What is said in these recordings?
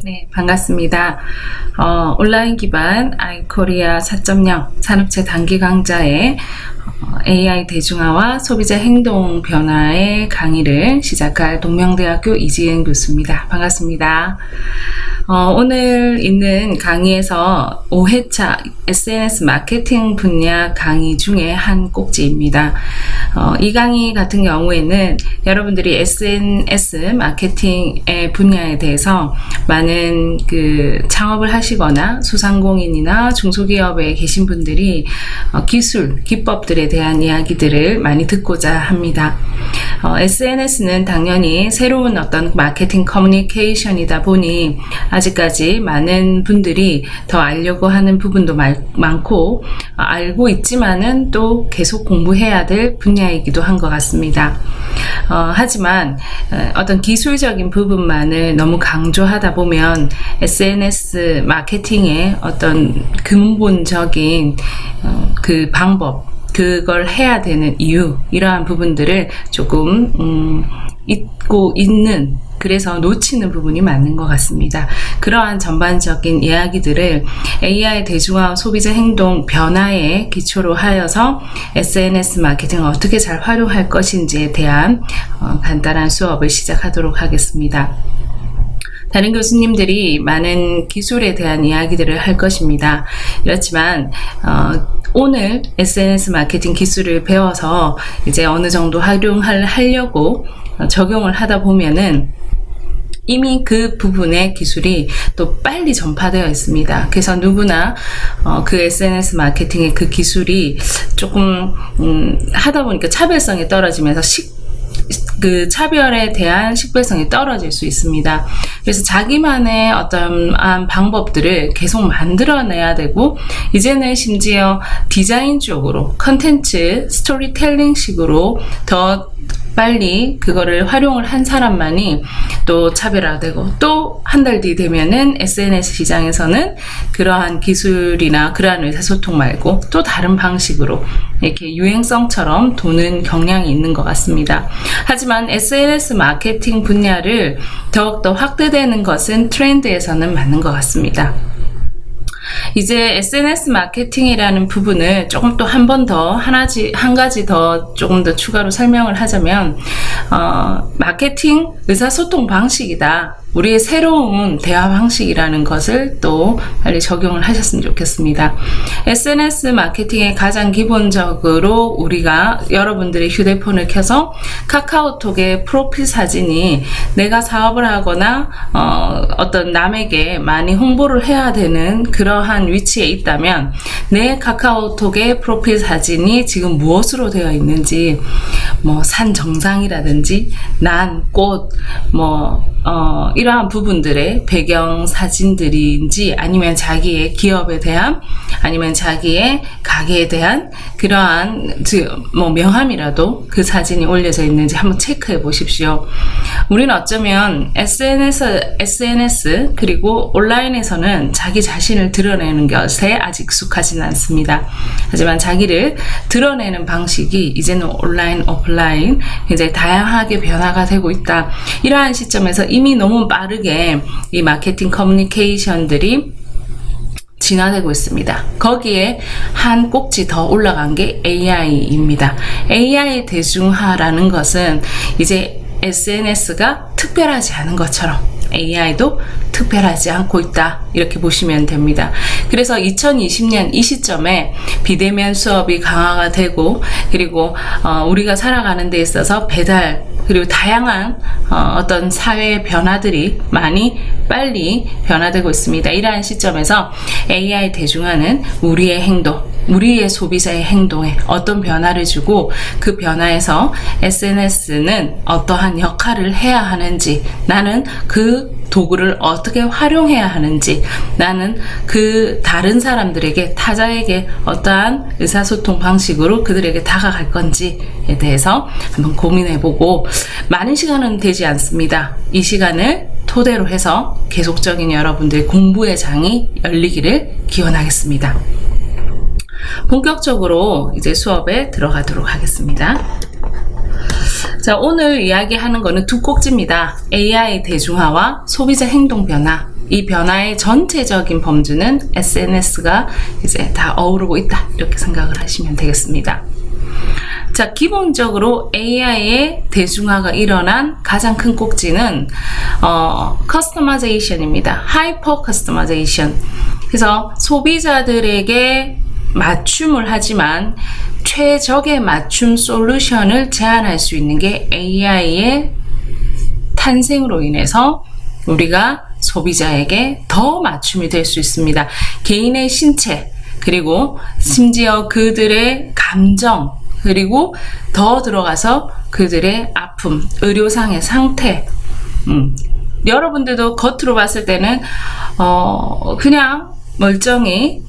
네, 반갑습니다. 온라인 기반 아이코리아 4.0 산업체 단기 강좌의 AI 대중화와 소비자 행동 변화의 강의를 시작할 동명대학교 이지은 교수입니다. 반갑습니다. 오늘 있는 강의에서 5회차 SNS 마케팅 분야 강의 중에 한 꼭지입니다. 이 강의 같은 경우에는 여러분들이 SNS 마케팅의 분야에 대해서 많은 창업을 하시거나 소상공인이나 중소기업에 계신 분들이 기술, 기법들에 대한 이야기들을 많이 듣고자 합니다. SNS는 당연히 새로운 어떤 마케팅 커뮤니케이션이다 보니 아직까지 많은 분들이 더 알려고 하는 부분도 많고 알고 있지만은 또 계속 공부해야 될 분야이기도 한 것 같습니다. 하지만 어떤 기술적인 부분만을 너무 강조하다 보면 SNS 마케팅의 어떤 근본적인 그 방법, 그걸 해야 되는 이유, 이러한 부분들을 조금 잊고 있는, 그래서 놓치는 부분이 많은 것 같습니다. 그러한 전반적인 이야기들을 AI 대중화 소비자 행동 변화에 기초로 하여서 SNS 마케팅을 어떻게 잘 활용할 것인지에 대한 간단한 수업을 시작하도록 하겠습니다. 다른 교수님들이 많은 기술에 대한 이야기들을 할 것입니다. 그렇지만 오늘 SNS 마케팅 기술을 배워서 이제 어느 정도 하려고 적용을 하다 보면은 이미 그 부분의 기술이 또 빨리 전파되어 있습니다. 그래서 누구나 그 SNS 마케팅의 그 기술이 조금 하다 보니까 차별성이 떨어지면서 그 차별에 대한 식별성이 떨어질 수 있습니다. 그래서 자기만의 어떤 방법들을 계속 만들어내야 되고, 이제는 심지어 디자인 쪽으로 컨텐츠 스토리텔링 식으로 더 빨리 그거를 활용을 한 사람만이 또 차별화되고, 또 한 달 뒤 되면은 SNS 시장에서는 그러한 기술이나 그러한 의사소통 말고 또 다른 방식으로 이렇게 유행성처럼 도는 경향이 있는 것 같습니다. 하지만 SNS 마케팅 분야를 더욱더 확대되는 것은 트렌드에서는 맞는 것 같습니다. 이제 SNS 마케팅이라는 부분을 조금 또 한 가지 더 조금 더 추가로 설명을 하자면, 마케팅 의사소통 방식이다. 우리의 새로운 대화 방식이라는 것을 또 빨리 적용을 하셨으면 좋겠습니다. SNS 마케팅의 가장 기본적으로 우리가 여러분들의 휴대폰을 켜서 카카오톡의 프로필 사진이 내가 사업을 하거나 어떤 남에게 많이 홍보를 해야 되는 그러한 위치에 있다면 내 카카오톡의 프로필 사진이 지금 무엇으로 되어 있는지, 산 정상이라든지 난, 꽃, 이러한 부분들의 배경 사진들인지, 아니면 자기의 기업에 대한, 아니면 자기의 가게에 대한 그러한 명함이라도 그 사진이 올려져 있는지 한번 체크해 보십시오. 우리는 어쩌면 SNS 그리고 온라인에서는 자기 자신을 드러내는 것에 아직 익숙하지는 않습니다. 하지만 자기를 드러내는 방식이 이제는 온라인, 오프라인 굉장히 다양하게 변화가 되고 있다. 이러한 시점에서 이미 너무 빠르게 이 마케팅 커뮤니케이션들이 진화되고 있습니다. 거기에 한 꼭지 더 올라간 게 AI입니다. AI 대중화라는 것은 이제 SNS가 특별하지 않은 것처럼 AI도 특별하지 않고 있다, 이렇게 보시면 됩니다. 그래서 2020년 이 시점에 비대면 수업이 강화가 되고, 그리고 우리가 살아가는 데 있어서 배달, 그리고 다양한 어떤 사회의 변화들이 많이 빨리 변화되고 있습니다. 이러한 시점에서 AI 대중화는 우리의 행동, 우리의 소비자의 행동에 어떤 변화를 주고, 그 변화에서 SNS는 어떠한 역할을 해야 하는지, 나는 그 도구를 어떻게 활용해야 하는지, 나는 그 다른 사람들에게, 타자에게 어떠한 의사소통 방식으로 그들에게 다가갈 건지에 대해서 한번 고민해보고, 많은 시간은 되지 않습니다. 이 시간을 토대로 해서 계속적인 여러분들의 공부의 장이 열리기를 기원하겠습니다. 본격적으로 이제 수업에 들어가도록 하겠습니다. 자, 오늘 이야기하는 거는 두 꼭지입니다. AI 대중화와 소비자 행동 변화. 이 변화의 전체적인 범주는 SNS가 이제 다 어우르고 있다. 이렇게 생각을 하시면 되겠습니다. 자, 기본적으로 AI의 대중화가 일어난 가장 큰 꼭지는 커스터마이제이션입니다. 하이퍼 커스터마이제이션. 그래서 소비자들에게 맞춤을 하지만 최적의 맞춤 솔루션을 제안할 수 있는 게 AI의 탄생으로 인해서 우리가 소비자에게 더 맞춤이 될 수 있습니다. 개인의 신체, 그리고 심지어 그들의 감정, 그리고 더 들어가서 그들의 아픔, 의료상의 상태. 여러분들도 겉으로 봤을 때는 그냥 멀쩡히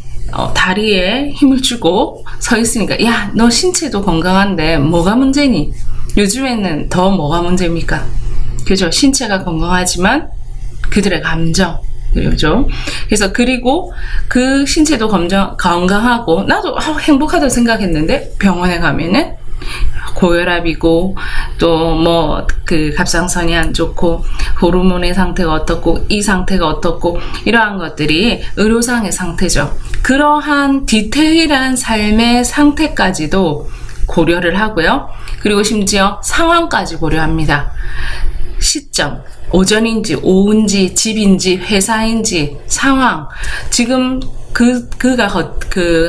다리에 힘을 주고 서 있으니까, 야, 너 신체도 건강한데 뭐가 문제니? 요즘에는 더 뭐가 문제입니까? 그죠? 신체가 건강하지만 그들의 감정, 그죠? 그래서 그리고 그 신체도 건강하고 나도 행복하다고 생각했는데 병원에 가면은 고혈압이고 또 뭐 그 갑상선이 안 좋고 호르몬의 상태가 어떻고 이 상태가 어떻고 이러한 것들이 의료상의 상태죠. 그러한 디테일한 삶의 상태까지도 고려를 하고요. 그리고 심지어 상황까지 고려합니다. 시점, 오전인지 오후인지 집인지 회사인지 상황, 지금 그가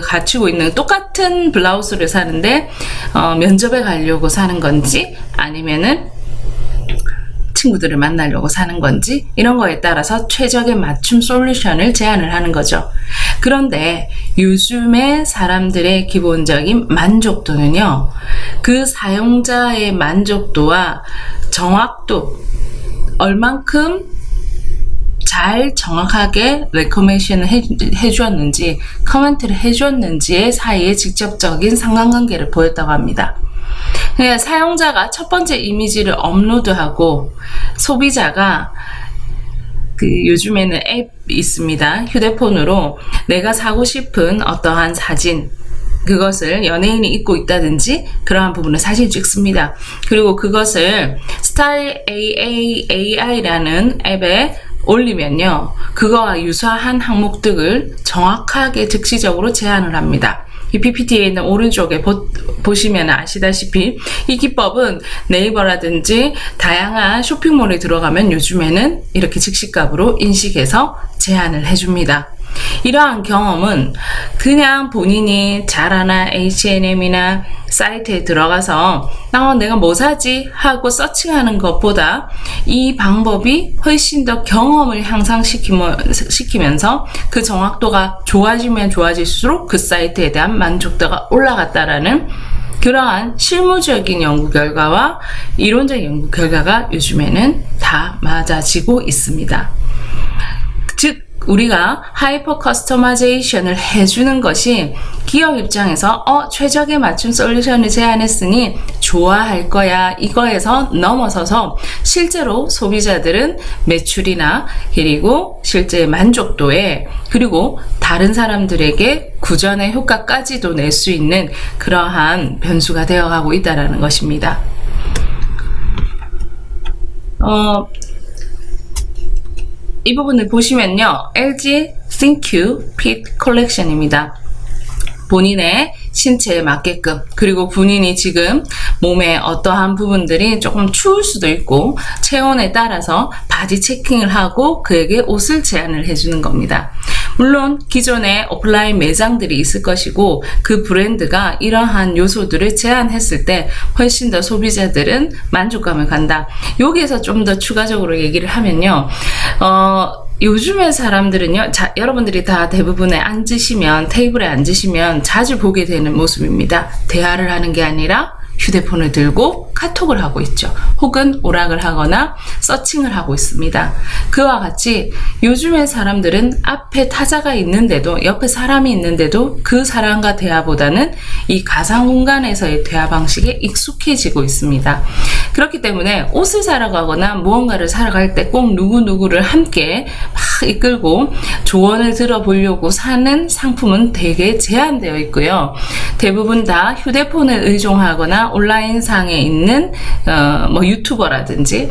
갖추고 있는 똑같은 블라우스를 사는데 면접에 가려고 사는 건지 아니면은 친구들을 만나려고 사는 건지 이런 거에 따라서 최적의 맞춤 솔루션을 제안을 하는 거죠. 그런데 요즘의 사람들의 기본적인 만족도는요, 그 사용자의 만족도와 정확도, 얼만큼 잘 정확하게 레코멘션을 해주었는지, 커멘트를 해주었는지의 사이에 직접적인 상관관계를 보였다고 합니다. 그러니까 사용자가 첫 번째 이미지를 업로드하고 소비자가 요즘에는 앱이 있습니다. 휴대폰으로 내가 사고 싶은 어떠한 사진, 그것을 연예인이 입고 있다든지 그러한 부분을 사진 찍습니다. 그리고 그것을 스타일 AI라는 앱에 올리면요, 그거와 유사한 항목들을 정확하게 즉시적으로 제안을 합니다. 이 PPT에 있는 오른쪽에 보시면 아시다시피 이 기법은 네이버라든지 다양한 쇼핑몰에 들어가면 요즘에는 이렇게 즉시값으로 인식해서 제안을 해줍니다. 이러한 경험은 그냥 본인이 잘 아나 H&M이나 사이트에 들어가서 내가 뭐 사지 하고 서칭하는 것보다 이 방법이 훨씬 더 경험을 향상시키면서 그 정확도가 좋아지면 좋아질수록 그 사이트에 대한 만족도가 올라갔다라는 그러한 실무적인 연구 결과와 이론적인 연구 결과가 요즘에는 다 맞아지고 있습니다. 즉 우리가 하이퍼 커스터마이제이션을 해주는 것이 기업 입장에서 최적의 맞춤 솔루션을 제안했으니 좋아할 거야, 이거에서 넘어서서 실제로 소비자들은 매출이나 그리고 실제 만족도에, 그리고 다른 사람들에게 구전의 효과까지도 낼 수 있는 그러한 변수가 되어가고 있다는 것입니다. 이 부분을 보시면요, LG ThinQ Fit 컬렉션입니다. 본인의 신체에 맞게끔, 그리고 본인이 지금 몸의 어떠한 부분들이 조금 추울 수도 있고 체온에 따라서 바디 체킹을 하고 그에게 옷을 제안을 해주는 겁니다. 물론 기존에 오프라인 매장들이 있을 것이고 그 브랜드가 이러한 요소들을 제안했을 때 훨씬 더 소비자들은 만족감을 간다. 여기에서 좀 더 추가적으로 얘기를 하면요, 요즘의 사람들은요, 여러분들이 다 대부분에 테이블에 앉으시면 자주 보게 되는 모습입니다. 대화를 하는 게 아니라 휴대폰을 들고 카톡을 하고 있죠. 혹은 오락을 하거나 서칭을 하고 있습니다. 그와 같이 요즘의 사람들은 앞에 타자가 있는데도, 옆에 사람이 있는데도 그 사람과 대화보다는 이 가상 공간에서의 대화 방식에 익숙해지고 있습니다. 그렇기 때문에 옷을 사러 가거나 무언가를 사러 갈 때 꼭 누구누구를 함께 막 이끌고 조언을 들어보려고 사는 상품은 되게 제한되어 있고요. 대부분 다 휴대폰을 의존하거나 온라인상에 있는 뭐 유튜버라든지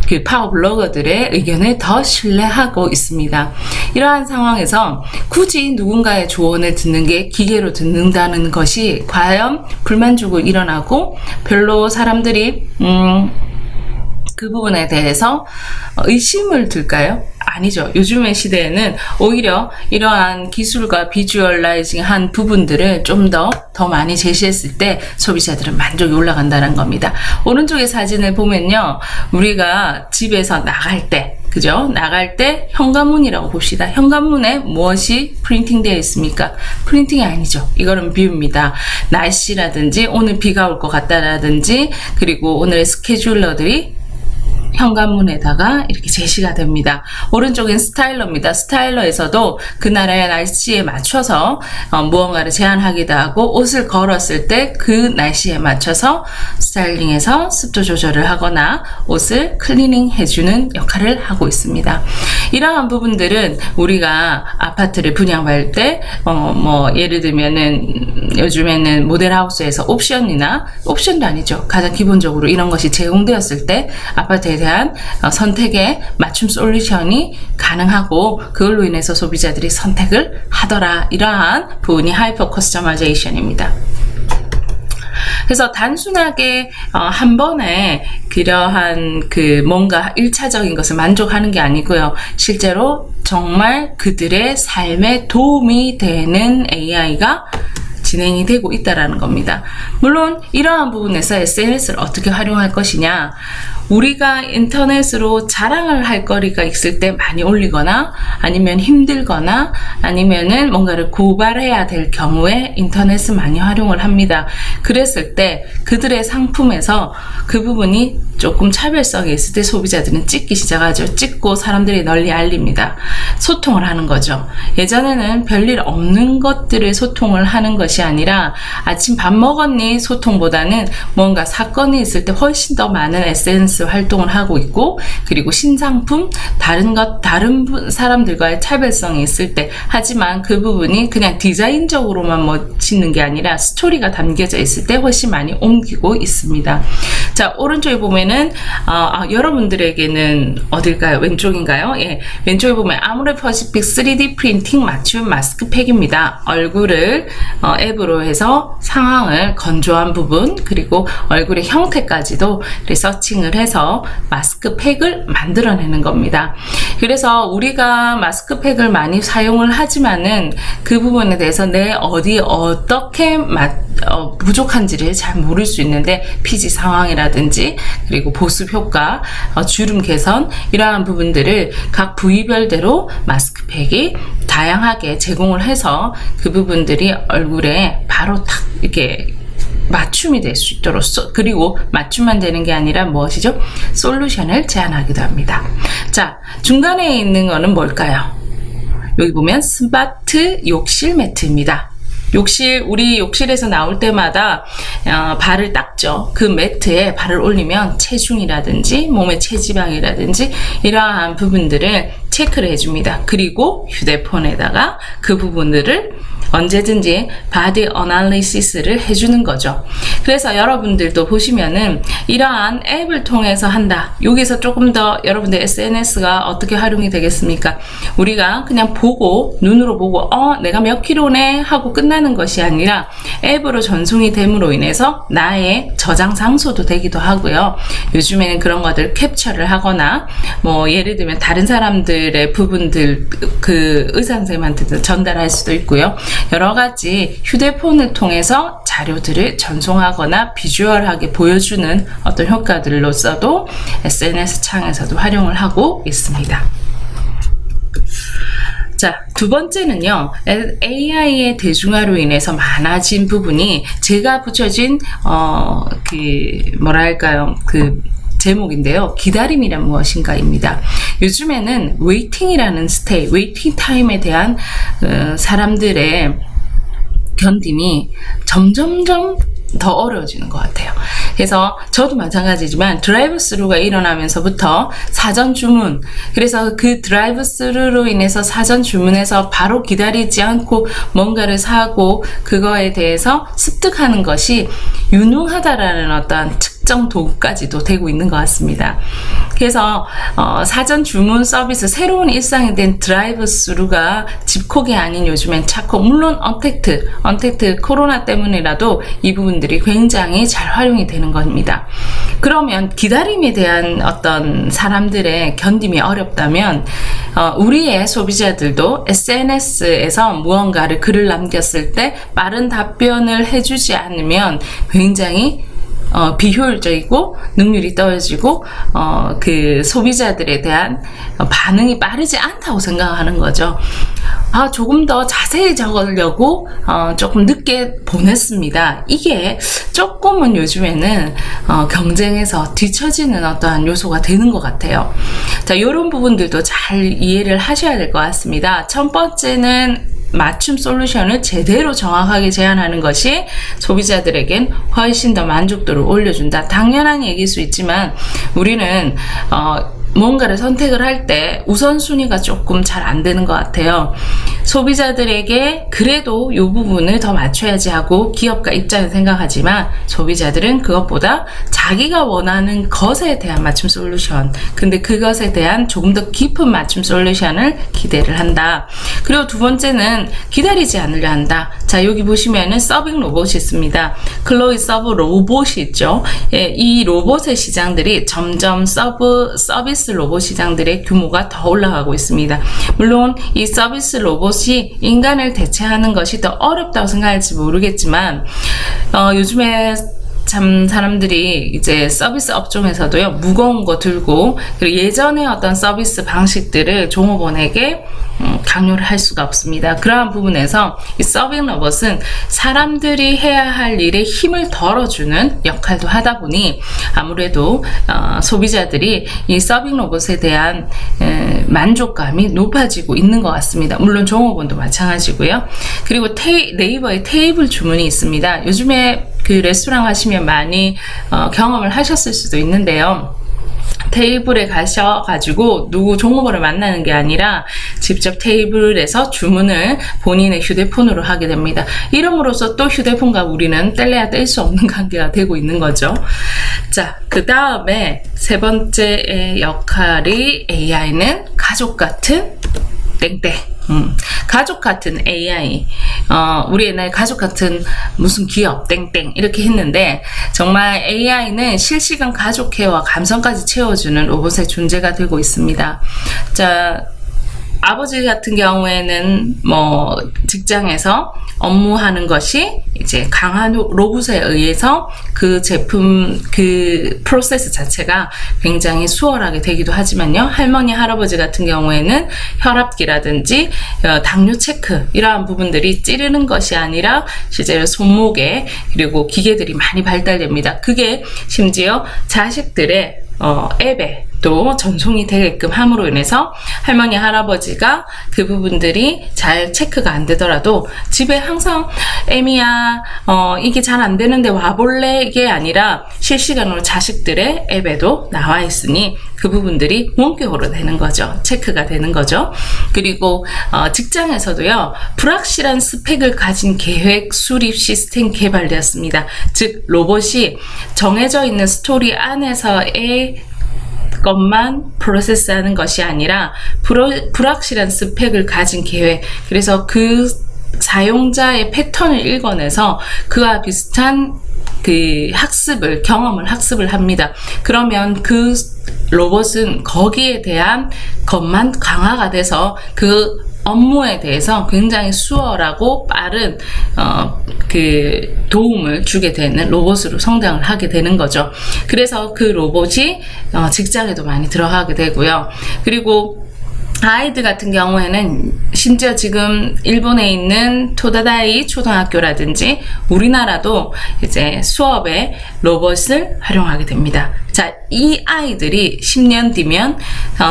그 파워 블로거들의 의견을 더 신뢰하고 있습니다. 이러한 상황에서 굳이 누군가의 조언을 듣는 게 기계로 듣는다는 것이 과연 불만족으로 일어나고 별로 사람들이 그 부분에 대해서 의심을 들까요? 아니죠. 요즘의 시대에는 오히려 이러한 기술과 비주얼라이징한 부분들을 좀 더 많이 제시했을 때 소비자들은 만족이 올라간다는 겁니다. 오른쪽의 사진을 보면요. 우리가 집에서 나갈 때 그죠? 나갈 때 현관문이라고 봅시다. 현관문에 무엇이 프린팅 되어 있습니까? 프린팅이 아니죠. 이거는 뷰입니다. 날씨라든지 오늘 비가 올 것 같다라든지 그리고 오늘의 스케줄러들이 현관문에다가 이렇게 제시가 됩니다. 오른쪽엔 스타일러입니다. 스타일러에서도 그날의 날씨에 맞춰서 무언가를 제안하기도 하고 옷을 걸었을 때 그 날씨에 맞춰서 스타일링해서 습도 조절을 하거나 옷을 클리닝 해주는 역할을 하고 있습니다. 이러한 부분들은 우리가 아파트를 분양할 때 예를 들면은 요즘에는 모델하우스에서 옵션도 아니죠. 가장 기본적으로 이런 것이 제공되었을 때 아파트에 대한 선택의 맞춤 솔루션이 가능하고 그걸로 인해서 소비자들이 선택을 하더라. 이러한 부분이 하이퍼 커스터마이제이션입니다. 그래서 단순하게 한 번에 그러한 뭔가 1차적인 것을 만족하는 게 아니고요. 실제로 정말 그들의 삶에 도움이 되는 AI가 진행이 되고 있다는 겁니다. 물론 이러한 부분에서 SNS를 어떻게 활용할 것이냐, 우리가 인터넷으로 자랑을 할 거리가 있을 때 많이 올리거나 아니면 힘들거나 아니면은 뭔가를 고발해야 될 경우에 인터넷을 많이 활용을 합니다. 그랬을 때 그들의 상품에서 그 부분이 조금 차별성이 있을 때 소비자들은 찍기 시작하죠. 찍고 사람들이 널리 알립니다. 소통을 하는 거죠. 예전에는 별일 없는 것들을 소통을 하는 것이 아니라 아침 밥 먹었니 소통보다는 뭔가 사건이 있을 때 훨씬 더 많은 SNS 활동을 하고 있고, 그리고 신상품, 다른 사람들과의 차별성이 있을 때, 하지만 그 부분이 그냥 디자인적으로만 짓는 게 아니라 스토리가 담겨져 있을 때 훨씬 많이 옮기고 있습니다. 자, 오른쪽에 보면은 여러분들에게는 어딜까요? 왼쪽인가요? 예, 왼쪽에 보면 아모레 퍼시픽 3D 프린팅 맞춤 마스크팩입니다. 얼굴을 앱으로 해서 상황을 건조한 부분 그리고 얼굴의 형태까지도 리서칭을 해서 마스크팩을 만들어내는 겁니다. 그래서 우리가 마스크팩을 많이 사용을 하지만은 그 부분에 대해서 내 어디 어떻게 부족한지를 잘 모를 수 있는데, 피지 상황이라든지 그리고 보습 효과, 주름 개선, 이러한 부분들을 각 부위별대로 마스크팩이 다양하게 제공을 해서 그 부분들이 얼굴에 바로 탁 이렇게 맞춤이 될 수 있도록, 그리고 맞춤만 되는 게 아니라 무엇이죠? 솔루션을 제안하기도 합니다. 자, 중간에 있는 거는 뭘까요? 여기 보면 스마트 욕실 매트입니다. 우리 욕실에서 나올 때마다 발을 닦죠. 그 매트에 발을 올리면 체중이라든지 몸의 체지방이라든지 이러한 부분들을 체크를 해줍니다. 그리고 휴대폰에다가 그 부분들을 언제든지 바디 어널리시스를 해주는 거죠. 그래서 여러분들도 보시면은 이러한 앱을 통해서 한다. 여기서 조금 더 여러분들 SNS가 어떻게 활용이 되겠습니까? 우리가 그냥 눈으로 보고 내가 몇 킬로네 하고 끝나는 것이 아니라 앱으로 전송이 됨으로 인해서 나의 저장 장소도 되기도 하고요. 요즘에는 그런 것들 캡처를 하거나 예를 들면 다른 사람들의 부분들 그 의사 선생님한테도 전달할 수도 있고요. 여러 가지 휴대폰을 통해서 자료들을 전송하거나 비주얼하게 보여주는 어떤 효과들로서도 SNS 창에서도 활용을 하고 있습니다. 자, 두 번째는요, AI의 대중화로 인해서 많아진 부분이 제가 붙여진 제목인데요. 기다림이란 무엇인가입니다. 요즘에는 웨이팅 타임에 대한 사람들의 견딤이 점점점 더 어려워지는 것 같아요. 그래서 저도 마찬가지지만 드라이브 스루가 일어나면서부터 사전 주문, 그래서 그 드라이브 스루로 인해서 사전 주문해서 바로 기다리지 않고 뭔가를 사고 그거에 대해서 습득하는 것이 유능하다라는 어떤 특정 도구까지도 되고 있는 것 같습니다. 그래서 사전 주문 서비스, 새로운 일상이 된 드라이브 스루가 집콕이 아닌 요즘엔 차콕, 물론 언택트 코로나 때문이라도 이 부분들이 굉장히 잘 활용이 되는 겁니다. 그러면 기다림에 대한 어떤 사람들의 견딤이 어렵다면 우리의 소비자들도 SNS에서 무언가를 글을 남겼을 때 빠른 답변을 해주지 않으면 굉장히 비효율적이고 능률이 떨어지고 그 소비자들에 대한 반응이 빠르지 않다고 생각하는 거죠. 조금 더 자세히 적으려고 조금 늦게 보냈습니다. 이게 조금은 요즘에는 경쟁에서 뒤처지는 어떠한 요소가 되는 것 같아요. 자, 이런 부분들도 잘 이해를 하셔야 될 것 같습니다. 첫 번째는 맞춤 솔루션을 제대로 정확하게 제안하는 것이 소비자들에겐 훨씬 더 만족도를 올려준다. 당연한 얘기일 수 있지만 우리는 뭔가를 선택을 할 때 우선순위가 조금 잘 안 되는 것 같아요. 소비자들에게 그래도 이 부분을 더 맞춰야지 하고 기업가 입장을 생각하지만 소비자들은 그것보다 자기가 원하는 것에 대한 맞춤 솔루션, 근데 그것에 대한 조금 더 깊은 맞춤 솔루션을 기대를 한다. 그리고 두 번째는 기다리지 않으려 한다. 자, 여기 보시면은 서빙 로봇이 있습니다. 클로이 서브 로봇이 있죠. 예, 이 로봇의 시장들이 점점 서비스 로봇 시장들의 규모가 더 올라가고 있습니다. 물론 이 서비스 로봇이 인간을 대체하는 것이 더 어렵다고 생각할지 모르겠지만 요즘에 참 사람들이 이제 서비스 업종에서도요, 무거운 거 들고, 그리고 예전의 어떤 서비스 방식들을 종업원에게 강요를 할 수가 없습니다. 그러한 부분에서 이 서빙 로봇은 사람들이 해야 할 일에 힘을 덜어주는 역할도 하다 보니 아무래도 소비자들이 이 서빙 로봇에 대한 만족감이 높아지고 있는 것 같습니다. 물론 종업원도 마찬가지고요. 그리고 네이버에 테이블 주문이 있습니다. 요즘에 그 레스토랑 하시면 많이 경험을 하셨을 수도 있는데요. 테이블에 가셔가지고 누구 종업원을 만나는 게 아니라 직접 테이블에서 주문을 본인의 휴대폰으로 하게 됩니다. 이름으로써 또 휴대폰과 우리는 뗄래야 뗄 수 없는 관계가 되고 있는 거죠. 자, 그 다음에 세 번째 역할이 AI는 가족 같은 땡땡. 가족 같은 AI, 우리 옛날에 가족 같은 무슨 기업 땡땡 이렇게 했는데 정말 AI는 실시간 가족 케어와 감성까지 채워주는 로봇의 존재가 되고 있습니다. 자, 아버지 같은 경우에는 뭐 직장에서 업무하는 것이 이제 강한 로봇에 의해서 그 제품, 그 프로세스 자체가 굉장히 수월하게 되기도 하지만요. 할머니, 할아버지 같은 경우에는 혈압기라든지 당뇨 체크 이러한 부분들이 찌르는 것이 아니라 실제로 손목에 그리고 기계들이 많이 발달됩니다. 그게 심지어 자식들의 앱에 또 전송이 되게끔 함으로 인해서 할머니 할아버지가 그 부분들이 잘 체크가 안 되더라도 집에 항상 애미야 이게 잘 안 되는데 와볼래 이게 아니라 실시간으로 자식들의 앱에도 나와 있으니 그 부분들이 원격으로 되는 거죠. 체크가 되는 거죠. 그리고 직장에서도요, 불확실한 스펙을 가진 계획 수립 시스템 개발되었습니다. 즉 로봇이 정해져 있는 스토리 안에서의 것만 프로세스하는 것이 아니라 불확실한 스펙을 가진 계획, 그래서 그 사용자의 패턴을 읽어내서 그와 비슷한 그 경험을 학습을 합니다. 그러면 그 로봇은 거기에 대한 것만 강화가 돼서 그 업무에 대해서 굉장히 수월하고 빠른 그 도움을 주게 되는 로봇으로 성장을 하게 되는 거죠. 그래서 그 로봇이 직장에도 많이 들어가게 되고요. 그리고 아이들 같은 경우에는 심지어 지금 일본에 있는 토다다이 초등학교라든지 우리나라도 이제 수업에 로봇을 활용하게 됩니다. 자, 이 아이들이 10년 뒤면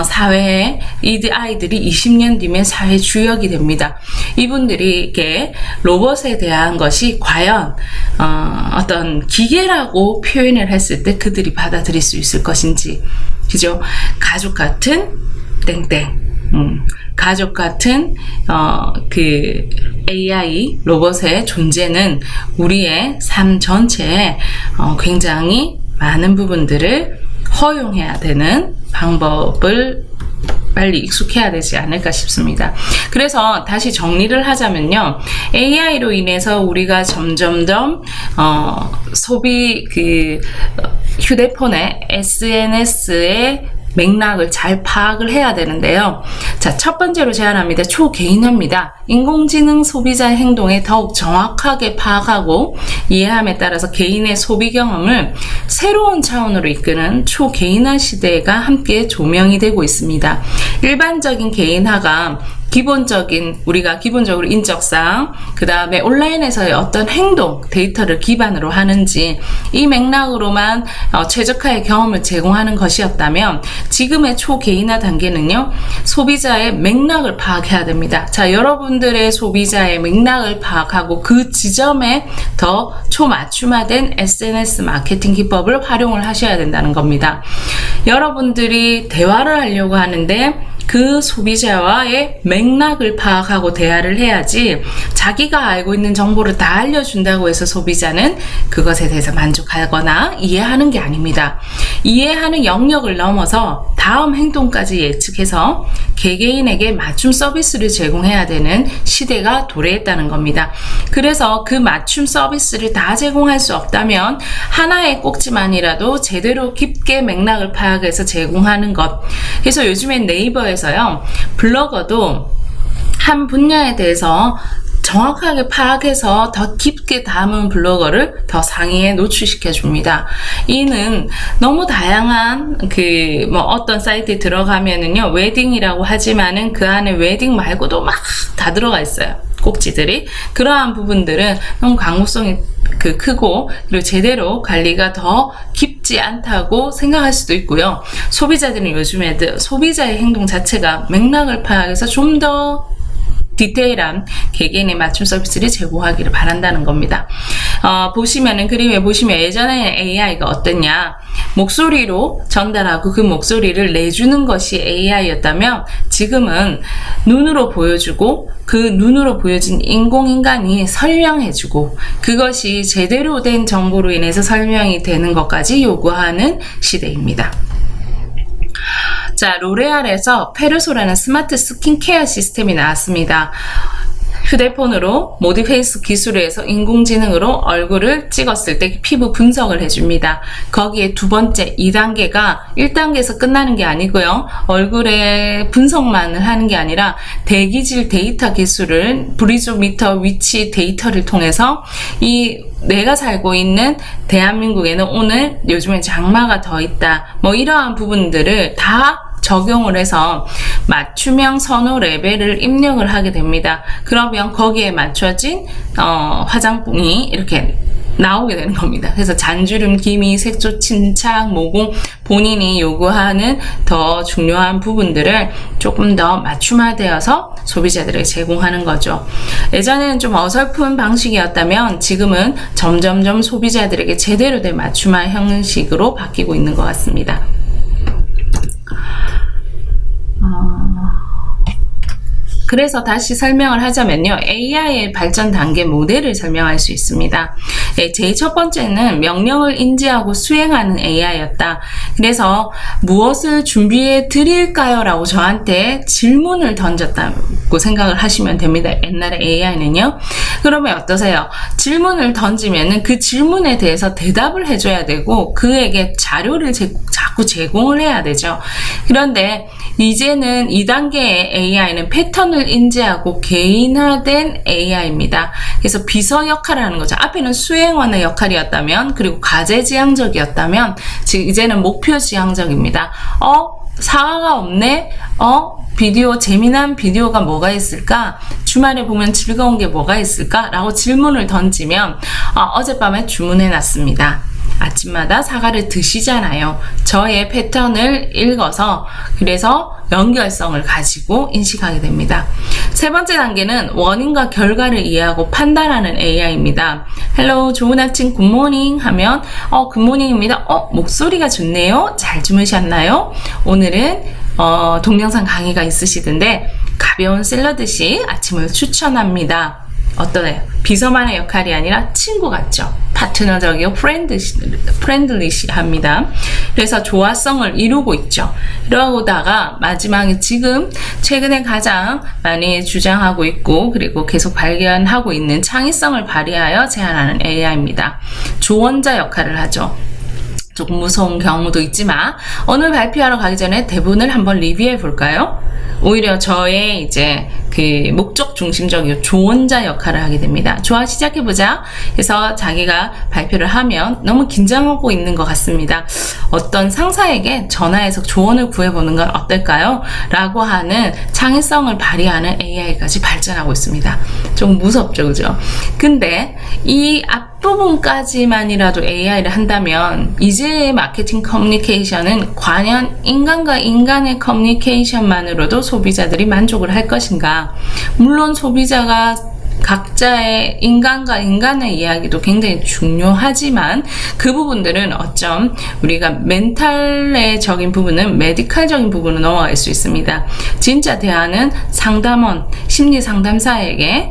사회에, 이 아이들이 20년 뒤면 사회 주역이 됩니다. 이분들이 이렇게 로봇에 대한 것이 과연 어떤 기계라고 표현을 했을 때 그들이 받아들일 수 있을 것인지, 그죠? 가족 같은 땡땡. 가족 같은 그 AI 로봇의 존재는 우리의 삶 전체에 굉장히 많은 부분들을 허용해야 되는 방법을 빨리 익숙해야 되지 않을까 싶습니다. 그래서 다시 정리를 하자면요, AI로 인해서 우리가 점점점 소비 휴대폰에 SNS에 맥락을 잘 파악을 해야 되는데요. 자, 첫 번째로 제안합니다. 초개인화입니다. 인공지능 소비자의 행동에 더욱 정확하게 파악하고 이해함에 따라서 개인의 소비 경험을 새로운 차원으로 이끄는 초개인화 시대가 함께 조명이 되고 있습니다. 일반적인 개인화가 우리가 기본적으로 인적사항, 그 다음에 온라인에서의 어떤 행동, 데이터를 기반으로 하는지 이 맥락으로만 최적화의 경험을 제공하는 것이었다면, 지금의 초개인화 단계는요, 소비자의 맥락을 파악해야 됩니다. 자, 여러분들의 소비자의 맥락을 파악하고 그 지점에 더 초맞춤화된 SNS 마케팅 기법을 활용을 하셔야 된다는 겁니다. 여러분들이 대화를 하려고 하는데 그 소비자와의 맥락을 파악하고 대화를 해야지, 자기가 알고 있는 정보를 다 알려준다고 해서 소비자는 그것에 대해서 만족하거나 이해하는 게 아닙니다. 이해하는 영역을 넘어서 다음 행동까지 예측해서 개개인에게 맞춤 서비스를 제공해야 되는 시대가 도래했다는 겁니다. 그래서 그 맞춤 서비스를 다 제공할 수 없다면 하나의 꼭지만이라도 제대로 깊게 맥락을 파악해서 제공하는 것. 그래서 요즘엔 네이버에서요, 블로거도 한 분야에 대해서 정확하게 파악해서 더 깊게 담은 블로거를 더 상위에 노출시켜 줍니다. 이는 너무 다양한 어떤 사이트에 들어가면은요, 웨딩이라고 하지만은 그 안에 웨딩 말고도 막 다 들어가 있어요. 꼭지들이. 그러한 부분들은 너무 광고성이 크고, 그리고 제대로 관리가 더 깊지 않다고 생각할 수도 있고요. 소비자들은 요즘에 소비자의 행동 자체가 맥락을 파악해서 좀 더 디테일한 개개인의 맞춤 서비스를 제공하기를 바란다는 겁니다. 그림에 보시면 예전에는 AI가 어땠냐, 목소리로 전달하고 그 목소리를 내주는 것이 AI였다면, 지금은 눈으로 보여주고 그 눈으로 보여진 인공인간이 설명해주고 그것이 제대로 된 정보로 인해서 설명이 되는 것까지 요구하는 시대입니다. 자, 로레알에서 페르소라는 스마트 스킨케어 시스템이 나왔습니다. 휴대폰으로 모드 페이스 기술을 해서 인공지능으로 얼굴을 찍었을 때 피부 분석을 해줍니다. 거기에 두 번째 2단계가 1단계에서 끝나는 게 아니고요, 얼굴에 분석만을 하는 게 아니라 대기질 데이터 기술을 브리조미터 위치 데이터를 통해서 내가 살고 있는 대한민국에는 오늘 요즘엔 장마가 더 있다, 이러한 부분들을 다 적용을 해서 맞춤형 선호 레벨을 입력을 하게 됩니다. 그러면 거기에 맞춰진 화장품이 이렇게 나오게 되는 겁니다. 그래서 잔주름, 기미, 색소 침착, 모공, 본인이 요구하는 더 중요한 부분들을 조금 더 맞춤화되어서 소비자들에게 제공하는 거죠. 예전에는 좀 어설픈 방식이었다면 지금은 점점점 소비자들에게 제대로 된 맞춤화 형식으로 바뀌고 있는 것 같습니다. 그래서 다시 설명을 하자면요, AI의 발전 단계 모델을 설명할 수 있습니다. 제일 첫 번째는 명령을 인지하고 수행하는 AI였다. 그래서 무엇을 준비해 드릴까요? 라고 저한테 질문을 던졌다고 생각을 하시면 됩니다. 옛날에 AI는요. 그러면 어떠세요? 질문을 던지면은 그 질문에 대해서 대답을 해줘야 되고 그에게 자료를 자꾸 제공을 해야 되죠. 그런데 이제는 2단계의 AI는 패턴을 인지하고 개인화된 AI입니다. 그래서 비서 역할을 하는 거죠. 앞에는 수행원의 역할이었다면, 그리고 과제 지향적이었다면, 지금 이제는 목표 지향적입니다. 사과가 없네? 비디오, 재미난 비디오가 뭐가 있을까? 주말에 보면 즐거운 게 뭐가 있을까? 라고 질문을 던지면 어젯밤에 주문해 놨습니다. 아침마다 사과를 드시잖아요. 저의 패턴을 읽어서 그래서 연결성을 가지고 인식하게 됩니다. 세 번째 단계는 원인과 결과를 이해하고 판단하는 AI입니다. 헬로, 좋은 아침, 굿모닝 하면 굿모닝입니다. 목소리가 좋네요. 잘 주무셨나요? 오늘은 동영상 강의가 있으시던데 가벼운 샐러드식 아침을 추천합니다. 어떠나요? 비서만의 역할이 아니라 친구 같죠? 파트너적이고 프렌들리시합니다. 그래서 조화성을 이루고 있죠. 이러다가 마지막에 지금 최근에 가장 많이 주장하고 있고 그리고 계속 발견하고 있는 창의성을 발휘하여 제안하는 AI입니다. 조언자 역할을 하죠. 조금 무서운 경우도 있지만 오늘 발표하러 가기 전에 대본을 한번 리뷰해 볼까요? 오히려 저의 이제 그 목적 중심적이고 조언자 역할을 하게 됩니다. 좋아, 시작해보자. 그래서 자기가 발표를 하면 너무 긴장하고 있는 것 같습니다. 어떤 상사에게 전화해서 조언을 구해보는 건 어떨까요? 라고 하는 창의성을 발휘하는 AI까지 발전하고 있습니다. 좀 무섭죠, 그죠? 근데 이 앞부분까지만이라도 AI를 한다면 이제 마케팅 커뮤니케이션은 과연 인간과 인간의 커뮤니케이션만으로도 소비자들이 만족을 할 것인가? 물론 소비자가 각자의 인간과 인간의 이야기도 굉장히 중요하지만 그 부분들은 어쩜 우리가 멘탈적인 부분은 메디컬적인 부분으로 넘어갈 수 있습니다. 진짜 대화는 상담원, 심리 상담사에게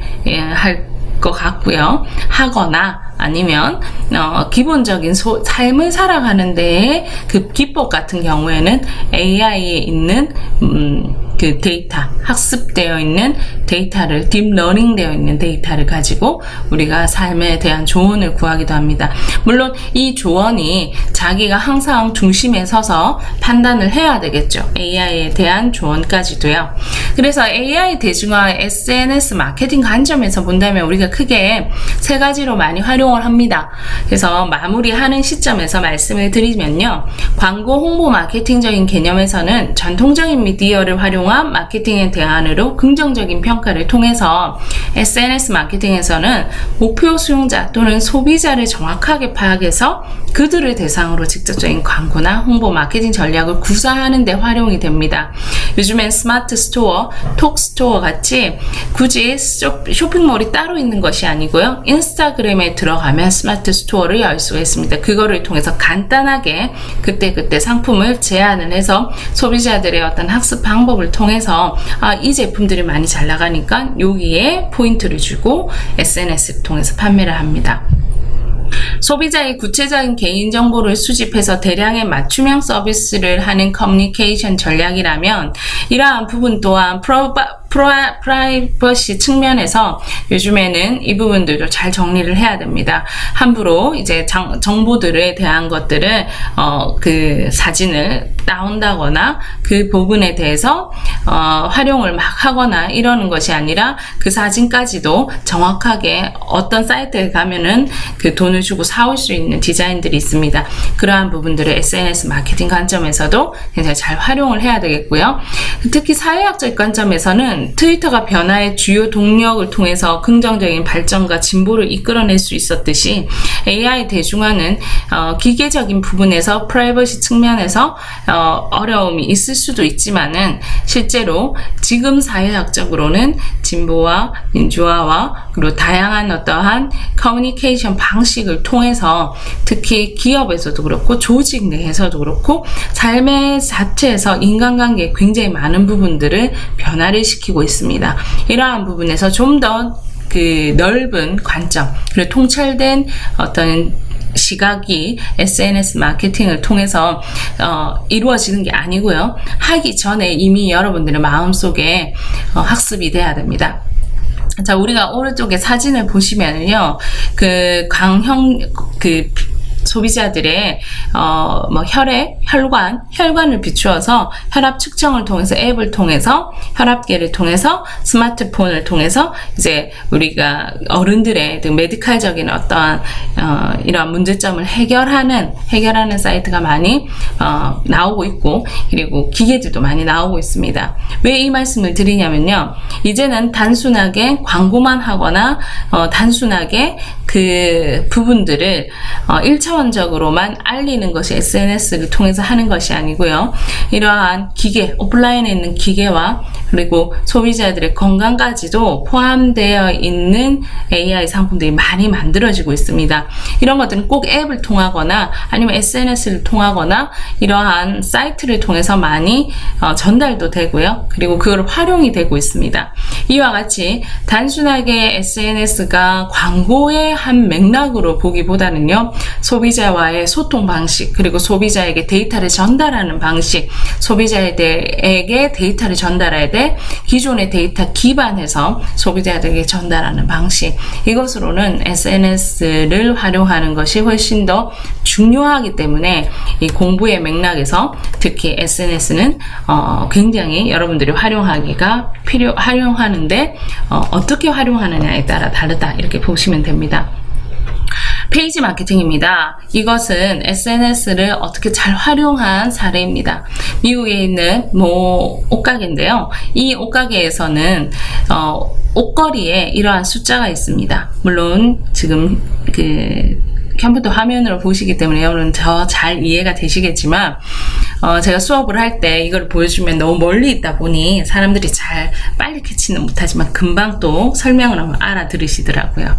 할 것 같고요. 하거나 아니면 기본적인 삶을 살아가는 데에 그 기법 같은 경우에는 AI에 있는 그 데이터, 학습되어 있는 데이터를, 딥러닝 되어 있는 데이터를 가지고 우리가 삶에 대한 조언을 구하기도 합니다. 물론 이 조언이 자기가 항상 중심에 서서 판단을 해야 되겠죠. AI에 대한 조언까지도요. 그래서 AI 대중화 SNS 마케팅 관점에서 본다면 우리가 크게 세 가지로 많이 활용을 합니다. 그래서 마무리하는 시점에서 말씀을 드리면요. 광고 홍보 마케팅적인 개념에서는 전통적인 미디어를 활용한 마케팅의 대안으로 긍정적인 평가를 통해서 SNS 마케팅에서는 목표 수용자 또는 소비자를 정확하게 파악해서 그들을 대상으로 직접적인 광고나 홍보 마케팅 전략을 구사하는 데 활용이 됩니다. 요즘엔 스마트 스토어, 톡 스토어 같이 굳이 쇼핑몰이 따로 있는 것이 아니고요. 인스타그램에 들어가면 스마트 스토어를 열 수가 있습니다. 그거를 통해서 간단하게 그때그때 상품을 제안을 해서 소비자들의 어떤 학습 방법을 통해서 이 제품들이 많이 잘 나가니까 여기에 포인트를 주고 SNS를 통해서 판매를 합니다. 소비자의 구체적인 개인정보를 수집해서 대량의 맞춤형 서비스를 하는 커뮤니케이션 전략이라면 이러한 부분 또한 프라이버시 측면에서 요즘에는 이 부분들도 잘 정리를 해야 됩니다. 함부로 이제 정보들에 대한 것들을 그 사진을 따온다거나 그 부분에 대해서 활용을 막 하거나 이러는 것이 아니라 그 사진까지도 정확하게 어떤 사이트에 가면은 그 돈을 주고 사올 수 있는 디자인들이 있습니다. 그러한 부분들을 SNS 마케팅 관점에서도 굉장히 잘 활용을 해야 되겠고요. 특히 사회학적 관점에서는 트위터가 변화의 주요 동력을 통해서 긍정적인 발전과 진보를 이끌어낼 수 있었듯이 AI 대중화는 기계적인 부분에서 프라이버시 측면에서 어려움이 있을 수도 있지만은 실제로 지금 사회학적으로는 진보와 민주화와 그리고 다양한 어떠한 커뮤니케이션 방식을 통해서 특히 기업에서도 그렇고 조직 내에서도 그렇고 삶의 자체에서 인간관계에 굉장히 많은 부분들을 변화를 시키고 있습니다. 이러한 부분에서 좀 더 그 넓은 관점 그리고 통찰된 어떤 시각이 SNS 마케팅을 통해서 이루어지는 게 아니고요. 하기 전에 이미 여러분들의 마음속에 학습이 돼야 됩니다. 자, 우리가 오른쪽에 사진을 보시면요. 소비자들의 뭐 혈관을 비추어서 혈압 측정을 통해서 앱을 통해서 혈압계를 통해서 스마트폰을 통해서 이제 우리가 어른들의 메디칼적인 어떠한 이러한 문제점을 해결하는 사이트가 많이 나오고 있고, 그리고 기계들도 많이 나오고 있습니다. 왜 이 말씀을 드리냐면요, 이제는 단순하게 광고만 하거나 단순하게 그 부분들을 1차원적으로만 알리는 것이 SNS를 통해서 하는 것이 아니고요, 이러한 기계, 오프라인에 있는 기계와 그리고 소비자들의 건강까지도 포함되어 있는 AI 상품들이 많이 만들어지고 있습니다. 이런 것들은 꼭 앱을 통하거나 아니면 SNS를 통하거나 이러한 사이트를 통해서 많이 전달도 되고요, 그리고 그걸 활용이 되고 있습니다. 이와 같이 단순하게 SNS가 광고의 한 맥락으로 보기보다는요, 소비자와의 소통 방식, 그리고 소비자에게 데이터를 전달하는 방식, 소비자에게 데이터를 전달해야 돼 기존의 데이터 기반해서 소비자들에게 전달하는 방식, 이것으로는 SNS를 활용하는 것이 훨씬 더 중요하기 때문에 이 공부의 맥락에서 특히 SNS는 굉장히 여러분들이 활용하는데 어떻게 활용하느냐에 따라 다르다, 이렇게 보시면 됩니다. 페이지 마케팅입니다. 이것은 SNS를 어떻게 잘 활용한 사례입니다. 미국에 있는 옷가게인데요. 이 옷가게에서는 옷걸이에 이러한 숫자가 있습니다. 물론 지금 컴퓨터 화면으로 보시기 때문에 여러분 더 잘 이해가 되시겠지만, 제가 수업을 할 때 이걸 보여주면 너무 멀리 있다 보니 사람들이 잘 빨리 캐치는 못하지만 금방 또 설명을 하면 알아들으시더라고요.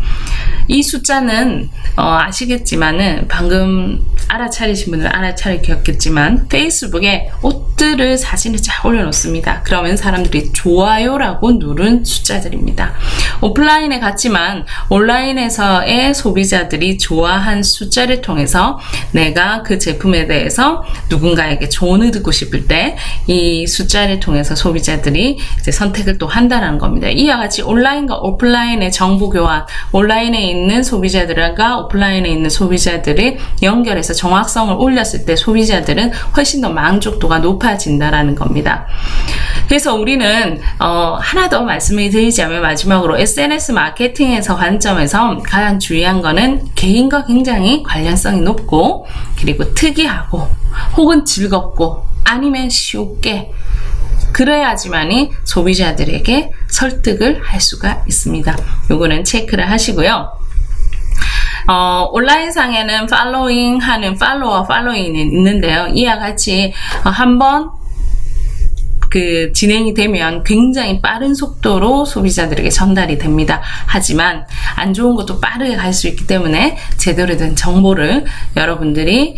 이 숫자는 아시겠지만은, 방금 알아차리신 분들은 알아차리셨겠지만, 페이스북에 옷들을 사진을 잘 올려놓습니다. 그러면 사람들이 좋아요라고 누른 숫자들입니다. 오프라인에 갔지만 온라인에서의 소비자들이 좋아한 숫자를 통해서 내가 그 제품에 대해서 누군가에게 조언을 듣고 싶을 때 이 숫자를 통해서 소비자들이 이제 선택을 또 한다는 겁니다. 이와 같이 온라인과 오프라인의 정보 교환, 온라인에 있는 소비자들과 오프라인에 있는 소비자들이 연결해서 정확성을 올렸을 때 소비자들은 훨씬 더 만족도가 높아진다라는 겁니다. 그래서 우리는 하나 더 말씀을 드리자면, 마지막으로 SNS 마케팅에서 관점에서 가장 중요한 거는 개인과 굉장히 관련성이 높고, 그리고 특이하고, 혹은 즐겁고, 아니면 쉽게, 그래야지만이 소비자들에게 설득을 할 수가 있습니다. 요거는 체크를 하시고요. 온라인상에는 팔로워, 팔로잉이 있는데요. 이와 같이 한번 진행이 되면 굉장히 빠른 속도로 소비자들에게 전달이 됩니다. 하지만 안 좋은 것도 빠르게 갈 수 있기 때문에 제대로 된 정보를 여러분들이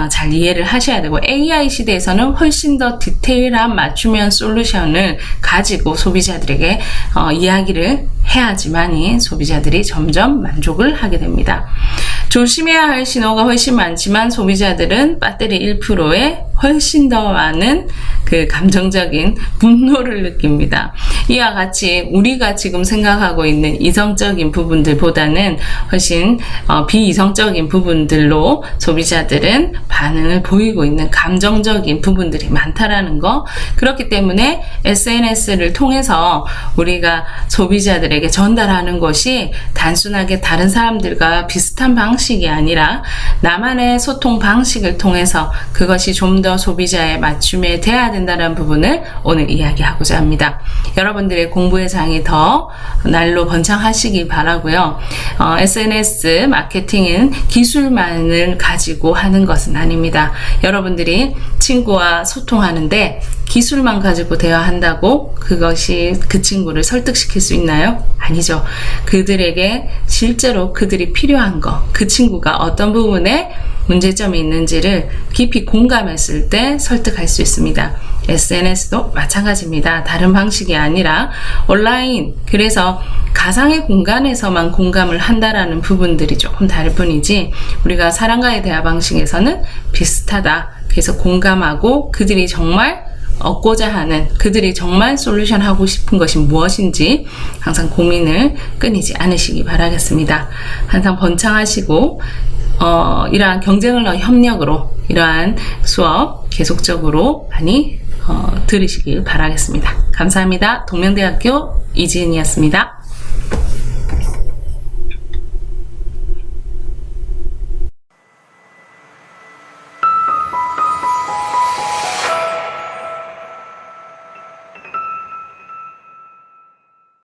잘 이해를 하셔야 되고, AI 시대에서는 훨씬 더 디테일한 맞춤형 솔루션을 가지고 소비자들에게 이야기를 해야지만이 소비자들이 점점 만족을 하게 됩니다. 조심해야 할 신호가 훨씬 많지만 소비자들은 배터리 1%에 훨씬 더 많은 감정적인 분노를 느낍니다. 이와 같이 우리가 지금 생각하고 있는 이성적인 부분들보다는 훨씬 비이성적인 부분들로 소비자들은 반응을 보이고 있는 감정적인 부분들이 많다라는 거, 그렇기 때문에 SNS를 통해서 우리가 소비자들에게 전달하는 것이 단순하게 다른 사람들과 비슷한 방식이 아니라 나만의 소통 방식을 통해서 그것이 좀 더 소비자에 맞춤에 돼야 된다는 부분을 오늘 이야기하고자 합니다. 여러분들의 공부의 장이 더 날로 번창하시기 바라고요. SNS 마케팅은 기술만을 가지고 하는 것은 아닙니다. 여러분들이 친구와 소통하는데 기술만 가지고 대화한다고 그것이 그 친구를 설득시킬 수 있나요? 아니죠. 그들에게 실제로 그들이 필요한 거, 그 친구가 어떤 부분에 문제점이 있는지를 깊이 공감했을 때 설득할 수 있습니다. SNS도 마찬가지입니다. 다른 방식이 아니라 온라인, 그래서 가상의 공간에서만 공감을 한다라는 부분들이 조금 다를 뿐이지, 우리가 사람과의 대화 방식에서는 비슷하다. 그래서 공감하고 그들이 정말 얻고자 하는, 그들이 정말 솔루션 하고 싶은 것이 무엇인지 항상 고민을 끊이지 않으시기 바라겠습니다. 항상 번창하시고 이러한 경쟁을 넣은 협력으로 이러한 수업 계속적으로 많이 들으시길 바라겠습니다. 감사합니다. 동명대학교 이지은이었습니다.